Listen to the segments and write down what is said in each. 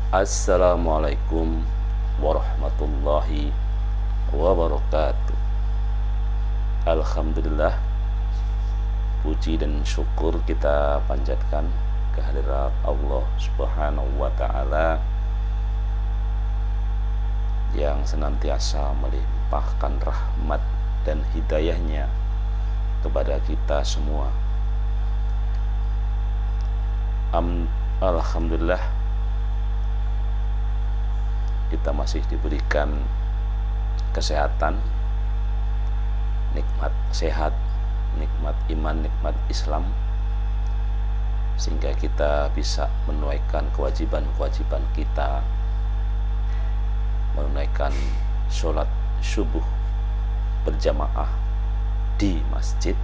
Assalamualaikum warahmatullahi wabarakatuh. Alhamdulillah, puji dan syukur kita panjatkan kehadirat Allah Subhanahu wa Ta'ala yang senantiasa melimpahkan rahmat dan hidayahnya kepada kita semua. Alhamdulillah, kita masih diberikan kesehatan, nikmat sehat, nikmat iman, nikmat Islam, sehingga kita bisa menunaikan kewajiban-kewajiban kita, menunaikan sholat subuh berjamaah di masjid,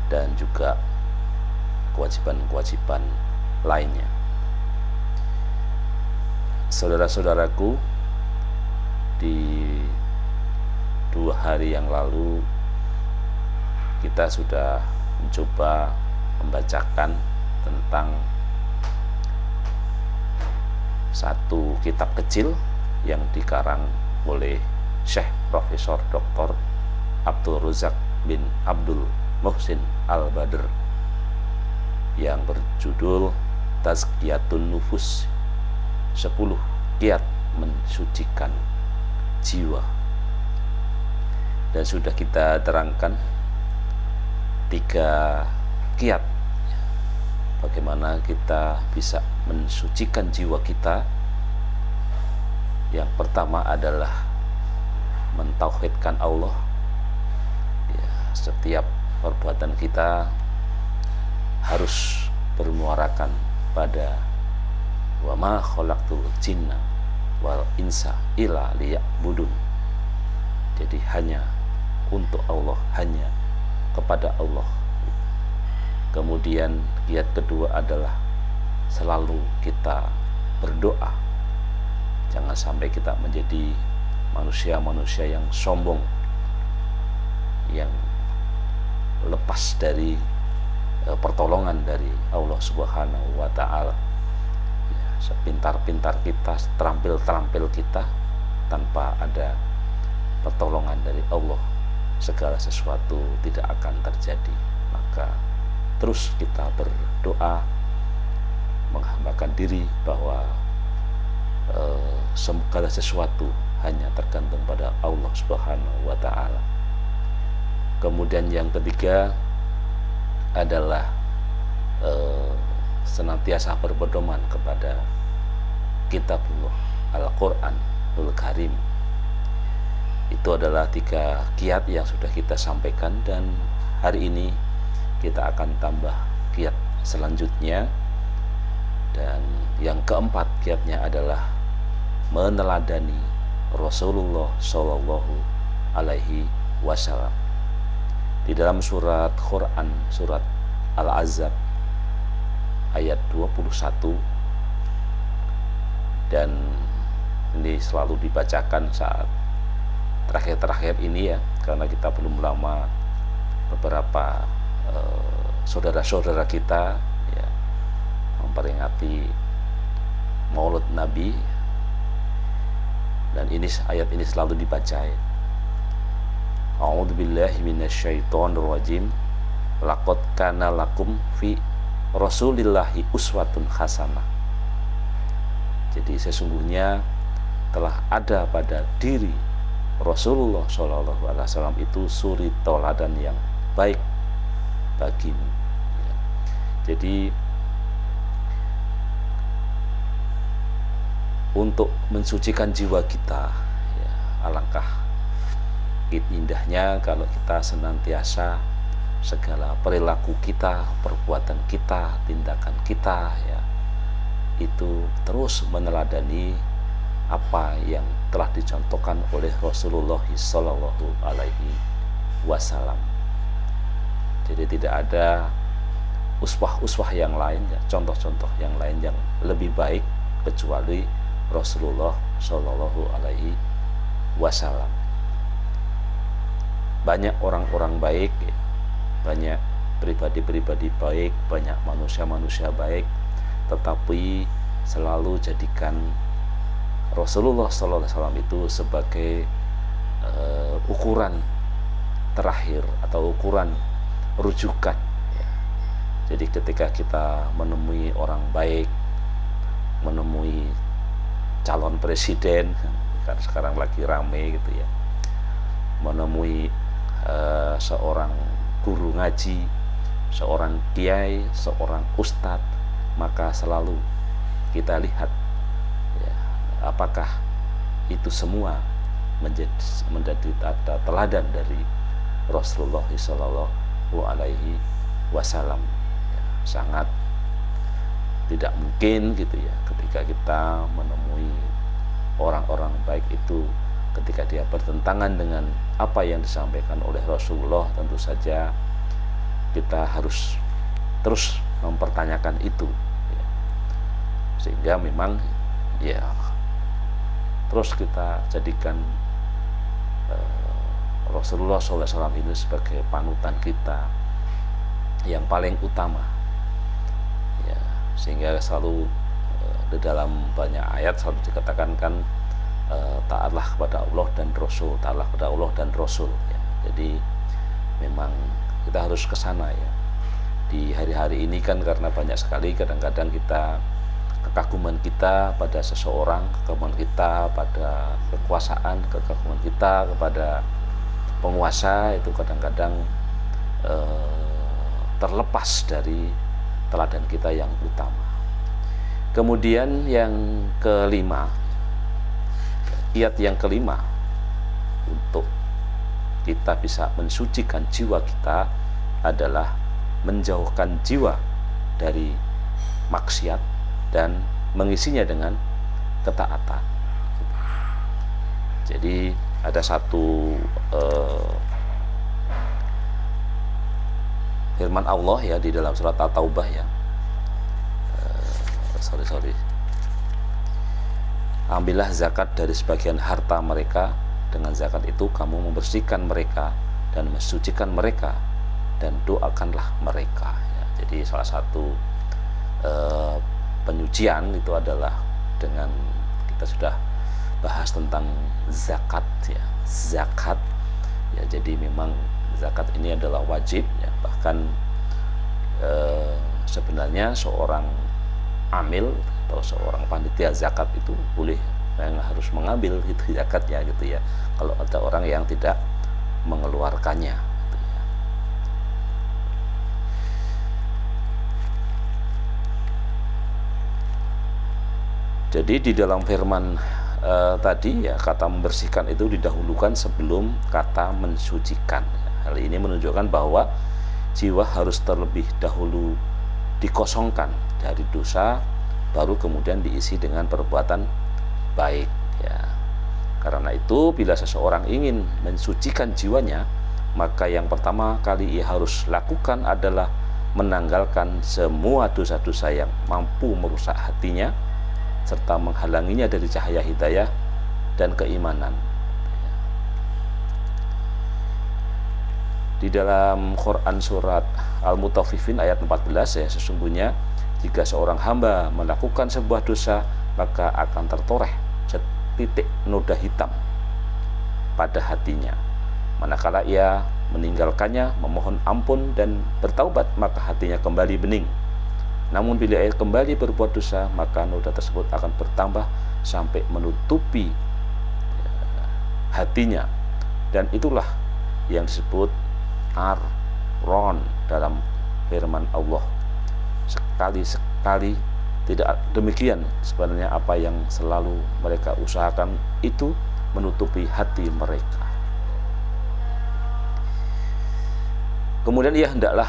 dan juga kewajiban-kewajiban lainnya. Saudara-saudaraku, di 2 hari yang lalu kita sudah mencoba membacakan tentang satu kitab kecil yang dikarang oleh Syekh Profesor Dr. Abdul Razak bin Abdul Muhsin Al-Badr yang berjudul Tazkiyatun Nufus, 10 kiat mensucikan jiwa. Dan sudah kita terangkan 3 kiat bagaimana kita bisa mensucikan jiwa kita. Yang pertama adalah mentauhidkan Allah. Setiap perbuatan kita harus bermuarakan pada wa ma khalaqtul jinna wal insa illa liya'budun. Jadi hanya untuk Allah, hanya kepada Allah. Kemudian kiat kedua adalah selalu kita berdoa. Jangan sampai kita menjadi manusia-manusia yang sombong, yang lepas dari pertolongan dari Allah Subhanahu wa Ta'ala. Sepintar-pintar kita, terampil-terampil kita, tanpa ada pertolongan dari Allah, segala sesuatu tidak akan terjadi. Maka terus kita berdoa, menghambakan diri bahwa segala sesuatu hanya tergantung pada Allah Subhanahu wa Ta'ala. Kemudian yang ketiga adalah senantiasa berpedoman kepada kitabullah Al-Quranul Karim. Itu adalah 3 kiat yang sudah kita sampaikan, dan hari ini kita akan tambah kiat selanjutnya. Dan yang keempat kiatnya adalah meneladani Rasulullah Shallallahu Alaihi Wasallam. Di dalam surat Quran, surat Al-Ahzab ayat 21, dan ini selalu dibacakan saat terakhir-terakhir ini ya, karena kita belum lama beberapa saudara-saudara kita ya memperingati Maulid Nabi, dan ini ayat ini selalu dibaca ya. A'udzubillahi minasyaitonirrajim. Laqad kana lakum fi Rasulillahi uswatun hasanah. Jadi sesungguhnya telah ada pada diri Rasulullah Shallallahu Alaihi Wasallam itu suri tauladan yang baik bagimu. Jadi untuk mensucikan jiwa kita ya, alangkah indahnya kalau kita senantiasa segala perilaku kita, perbuatan kita, tindakan kita ya, itu terus meneladani apa yang telah dicontohkan oleh Rasulullah Sallallahu Alaihi Wasallam. Jadi tidak ada uswah-uswah yang lain ya, contoh-contoh yang lain yang lebih baik kecuali Rasulullah Sallallahu Alaihi Wasallam. Banyak orang-orang baik, banyak pribadi-pribadi baik, banyak manusia-manusia baik, tetapi selalu jadikan Rasulullah SAW itu sebagai ukuran terakhir atau ukuran rujukan ya. Jadi ketika kita menemui orang baik, menemui calon presiden, kan sekarang lagi rame gitu ya, menemui seorang guru ngaji, seorang kiai, seorang ustadz, maka selalu kita lihat ya, apakah itu semua menjadi teladan dari Rasulullah Shallallahu Alaihi Wasallam. Ya, sangat tidak mungkin gitu ya ketika kita menemui orang-orang baik itu, ketika dia bertentangan dengan apa yang disampaikan oleh Rasulullah, tentu saja kita harus terus mempertanyakan itu ya. Sehingga memang ya terus kita jadikan Rasulullah SAW ini sebagai panutan kita yang paling utama ya. Sehingga selalu di dalam banyak ayat selalu dikatakan kan taatlah kepada Allah dan Rasul, taatlah kepada Allah dan Rasul ya. Jadi memang kita harus ke sana ya. Di hari-hari ini kan karena banyak sekali kadang-kadang kita kekaguman kita pada seseorang, kekaguman kita pada kekuasaan, kekaguman kita kepada penguasa itu kadang-kadang terlepas dari teladan kita yang utama. Kemudian yang kelima, kiat yang kelima untuk kita bisa mensucikan jiwa kita adalah menjauhkan jiwa dari maksiat dan mengisinya dengan ketaatan. Jadi ada satu firman Allah ya di dalam surat At-Taubah ya. Ambillah zakat dari sebagian harta mereka, dengan zakat itu kamu membersihkan mereka dan mensucikan mereka, dan doakanlah mereka ya. Jadi salah satu penyucian itu adalah dengan kita sudah bahas tentang zakat ya. Zakat ya, jadi memang zakat ini adalah wajib ya. Bahkan sebenarnya seorang amil atau seorang panitia zakat itu boleh yang harus mengambil itu zakatnya gitu ya, kalau ada orang yang tidak mengeluarkannya gitu ya. Jadi di dalam firman tadi ya, kata membersihkan itu didahulukan sebelum kata mensucikan. Hal ini menunjukkan bahwa jiwa harus terlebih dahulu dikosongkan dari dosa, baru kemudian diisi dengan perbuatan baik ya. Karena itu bila seseorang ingin mensucikan jiwanya, maka yang pertama kali ia harus lakukan adalah menanggalkan semua dosa-dosa yang mampu merusak hatinya serta menghalanginya dari cahaya hidayah dan keimanan. Di dalam Quran surat Al-Mutaffifin ayat 14 ya, sesungguhnya jika seorang hamba melakukan sebuah dosa, maka akan tertoreh setitik noda hitam pada hatinya. Manakala ia meninggalkannya, memohon ampun dan bertaubat, maka hatinya kembali bening. Namun bila ia kembali berbuat dosa, maka noda tersebut akan bertambah sampai menutupi hatinya. Dan itulah yang disebut ar-ron dalam firman Allah. Sekali-sekali tidak demikian sebenarnya apa yang selalu mereka usahakan itu menutupi hati mereka. Kemudian ia hendaklah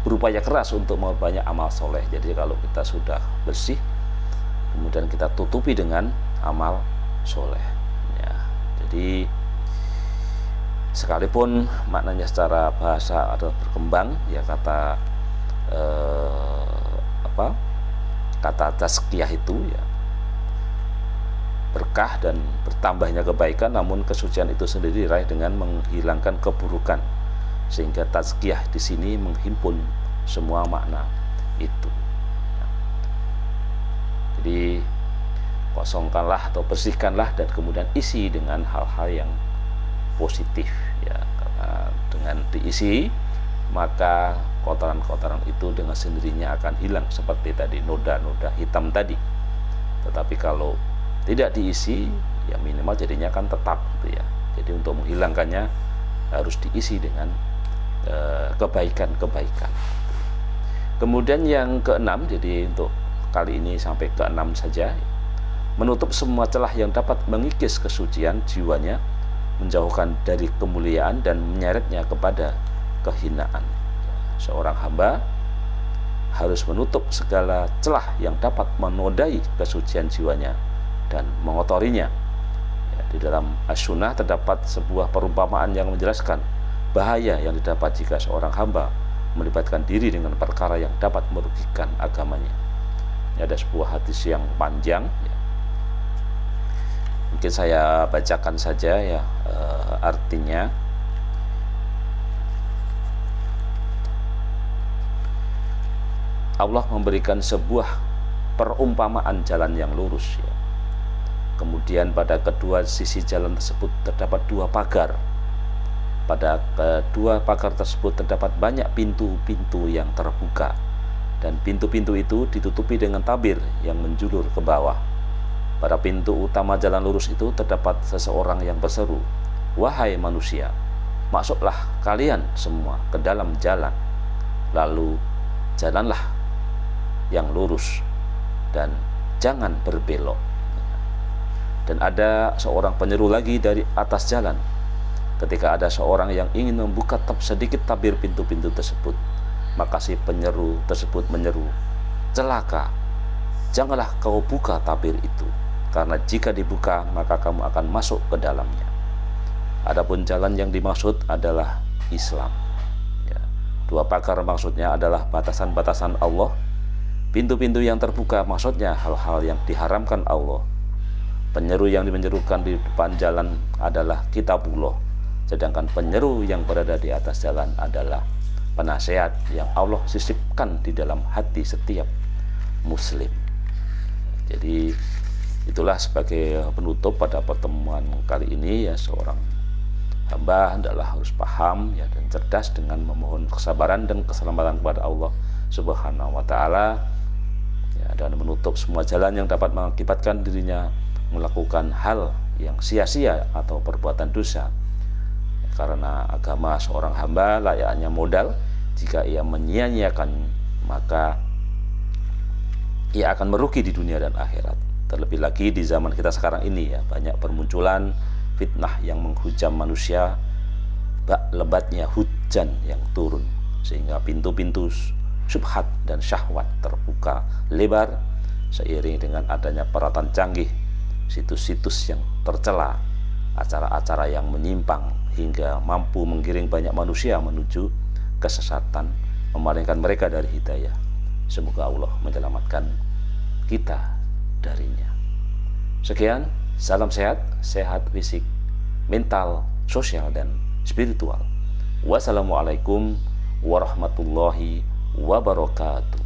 berupaya keras untuk memperbanyak amal soleh. Jadi kalau kita sudah bersih, kemudian kita tutupi dengan amal soleh ya. Jadi sekalipun maknanya secara bahasa adalah berkembang ya, kata tazkiyah itu ya berkah dan bertambahnya kebaikan, namun kesucian itu sendiri diraih dengan menghilangkan keburukan, sehingga tazkiyah di sini menghimpun semua makna itu. Jadi kosongkanlah atau bersihkanlah dan kemudian isi dengan hal-hal yang positif ya, karena dengan diisi maka kotoran-kotoran itu dengan sendirinya akan hilang seperti tadi noda-noda hitam tadi. Tetapi kalau tidak diisi ya minimal jadinya akan tetap gitu ya. Jadi untuk menghilangkannya harus diisi dengan kebaikan-kebaikan. Kemudian yang keenam, jadi untuk kali ini sampai keenam saja, menutup semua celah yang dapat mengikis kesucian jiwanya, menjauhkan dari kemuliaan dan menyeretnya kepada kehinaan. Seorang hamba harus menutup segala celah yang dapat menodai kesucian jiwanya dan mengotorinya. Ya, di dalam As-Sunnah terdapat sebuah perumpamaan yang menjelaskan bahaya yang didapat jika seorang hamba melibatkan diri dengan perkara yang dapat merugikan agamanya. Ini ada sebuah hadis yang panjang ya. Mungkin saya bacakan saja ya artinya. Allah memberikan sebuah perumpamaan jalan yang lurus ya. Kemudian pada kedua sisi jalan tersebut terdapat dua pagar. Pada kedua pagar tersebut terdapat banyak pintu-pintu yang terbuka, dan pintu-pintu itu ditutupi dengan tabir yang menjulur ke bawah. Pada pintu utama jalan lurus itu terdapat seseorang yang berseru, "Wahai manusia, masuklah kalian semua ke dalam jalan, lalu jalanlah yang lurus dan jangan berbelok." Dan ada seorang penyeru lagi dari atas jalan. Ketika ada seorang yang ingin membuka sedikit tabir pintu-pintu tersebut, maka si penyeru tersebut menyeru, "Celaka, janganlah kau buka tabir itu, karena jika dibuka maka kamu akan masuk ke dalamnya." Adapun jalan yang dimaksud adalah Islam ya. Dua pagar maksudnya adalah batasan-batasan Allah. Pintu-pintu yang terbuka maksudnya hal-hal yang diharamkan Allah. Penyeru yang menyerukan di depan jalan adalah Kitabullah, sedangkan penyeru yang berada di atas jalan adalah penasehat yang Allah sisipkan di dalam hati setiap muslim. Jadi itulah sebagai penutup pada pertemuan kali ini ya, seorang hamba hendaklah harus paham ya dan cerdas dengan memohon kesabaran dan keselamatan kepada Allah Subhanahu wa taala ya, dan menutup semua jalan yang dapat mengakibatkan dirinya melakukan hal yang sia-sia atau perbuatan dosa. Karena agama seorang hamba layaknya modal, jika ia menyia-nyiakan maka ia akan merugi di dunia dan akhirat. Terlebih lagi di zaman kita sekarang ini ya, banyak bermunculan fitnah yang menghujam manusia, bak lebatnya hujan yang turun, sehingga pintu-pintu syubhat dan syahwat terbuka lebar seiring dengan adanya peralatan canggih, situs-situs yang tercela, acara-acara yang menyimpang hingga mampu menggiring banyak manusia menuju kesesatan, memalingkan mereka dari hidayah. Semoga Allah menyelamatkan kita darinya. Sekian, salam sehat, sehat fisik, mental, sosial, dan spiritual. Wassalamualaikum warahmatullahi wabarakatuh.